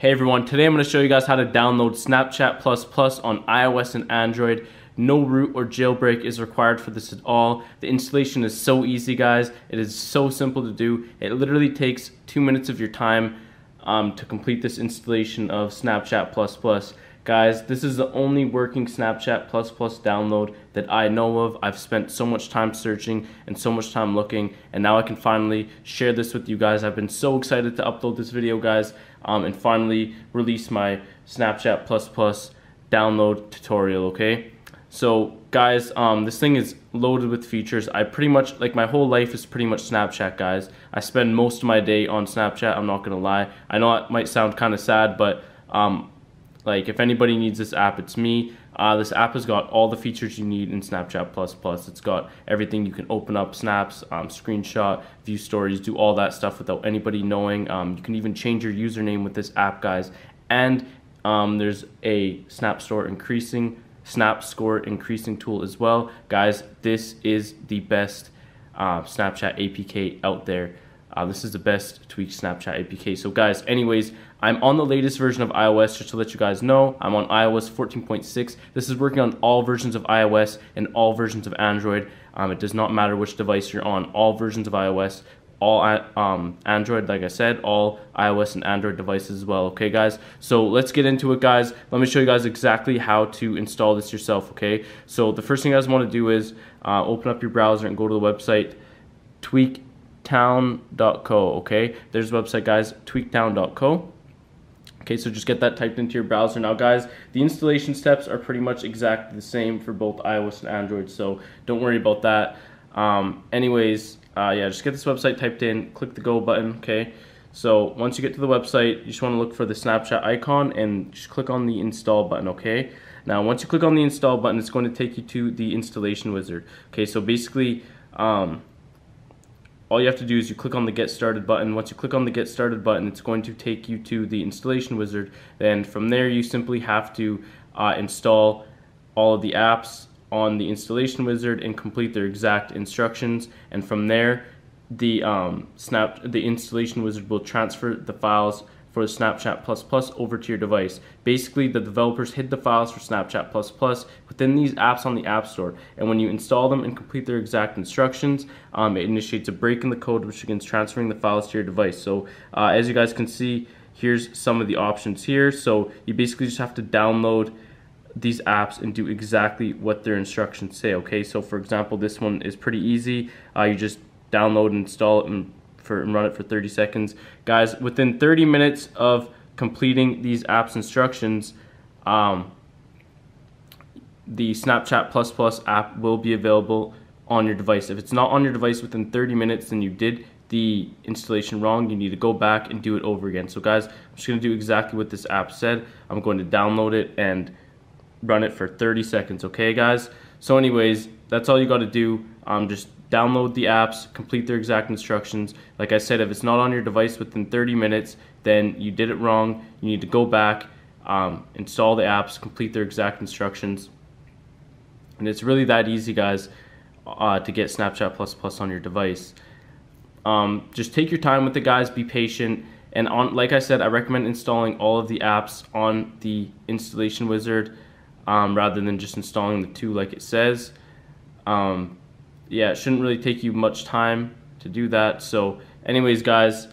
Hey everyone, today I'm going to show you guys how to download Snapchat++ on iOS and Android. No root or jailbreak is required for this at all. The installation is so easy, guys. It is so simple to do. It literally takes 2 minutes of your time to complete this installation of Snapchat++. Guys, this is the only working Snapchat++ download that I know of. I've spent so much time searching and so much time looking, and now I can finally share this with you guys. I've been so excited to upload this video, guys, and finally release my Snapchat++ download tutorial, okay? So guys, this thing is loaded with features. I pretty much, like, my whole life is pretty much Snapchat, guys. I spend most of my day on Snapchat, I'm not gonna lie. I know it might sound kind of sad, but like, if anybody needs this app, it's me. This app has got all the features you need in Snapchat++. It's got everything. You can open up snaps, screenshot, view stories, do all that stuff without anybody knowing. You can even change your username with this app, guys. And there's a snap score increasing tool as well. Guys, this is the best Snapchat APK out there. This is the best tweaked Snapchat APK. So guys, anyways, I'm on the latest version of iOS, just to let you guys know. I'm on iOS 14.6. This is working on all versions of iOS and all versions of Android. It does not matter which device you're on. All versions of iOS, all Android, like I said, all iOS and Android devices as well. Okay, guys? So let's get into it, guys. Let me show you guys exactly how to install this yourself, okay? So the first thing you guys want to do is open up your browser and go to the website tweaktown.co, okay? There's the website, guys, tweaktown.co. Okay, so just get that typed into your browser. Now, guys, the installation steps are pretty much exactly the same for both iOS and Android, so don't worry about that. Yeah, just get this website typed in, click the go button, okay? So once you get to the website, you just want to look for the Snapchat icon and just click on the install button, okay? Now, once you click on the install button, it's going to take you to the installation wizard. Okay, so basically, all you have to do is you click on the Get Started button. Once you click on the Get Started button, it's going to take you to the installation wizard. Then from there, you simply have to install all of the apps on the installation wizard and complete their exact instructions. And from there, the installation wizard will transfer the files for the Snapchat++ over to your device. Basically, the developers hid the files for Snapchat++ within these apps on the App Store, and when you install them and complete their exact instructions, it initiates a break in the code which begins transferring the files to your device. So as you guys can see, here's some of the options here. So you basically just have to download these apps and do exactly what their instructions say, okay? So for example, this one is pretty easy. You just download and install it and run it for 30 seconds. Guys, within 30 minutes of completing these apps instructions, the Snapchat++ app will be available on your device. If it's not on your device within 30 minutes, then you did the installation wrong. You need to go back and do it over again. So guys, I'm just going to do exactly what this app said. I'm going to download it and run it for 30 seconds, okay, guys? So anyways, that's all you got to do. Just download the apps, complete their exact instructions. Like I said, if it's not on your device within 30 minutes, then you did it wrong. You need to go back, install the apps, complete their exact instructions. And it's really that easy, guys, to get Snapchat++ on your device. Just take your time with it, guys. Be patient. And like I said, I recommend installing all of the apps on the installation wizard rather than just installing the two like it says. Yeah, it shouldn't really take you much time to do that. So anyways, guys,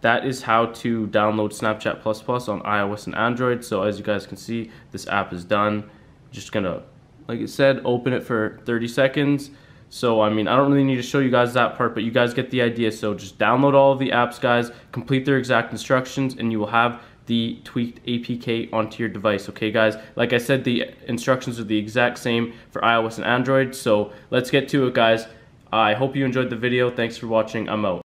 that is how to download Snapchat++ on iOS and Android. So as you guys can see, this app is done. Just gonna, like it said, open it for 30 seconds. So I mean, I don't really need to show you guys that part, but you guys get the idea. So just download all of the apps, guys, complete their exact instructions, and you will have the tweaked APK onto your device, okay, guys? Like I said, the instructions are the exact same for iOS and Android. So let's get to it, guys. I hope you enjoyed the video. Thanks for watching. I'm out.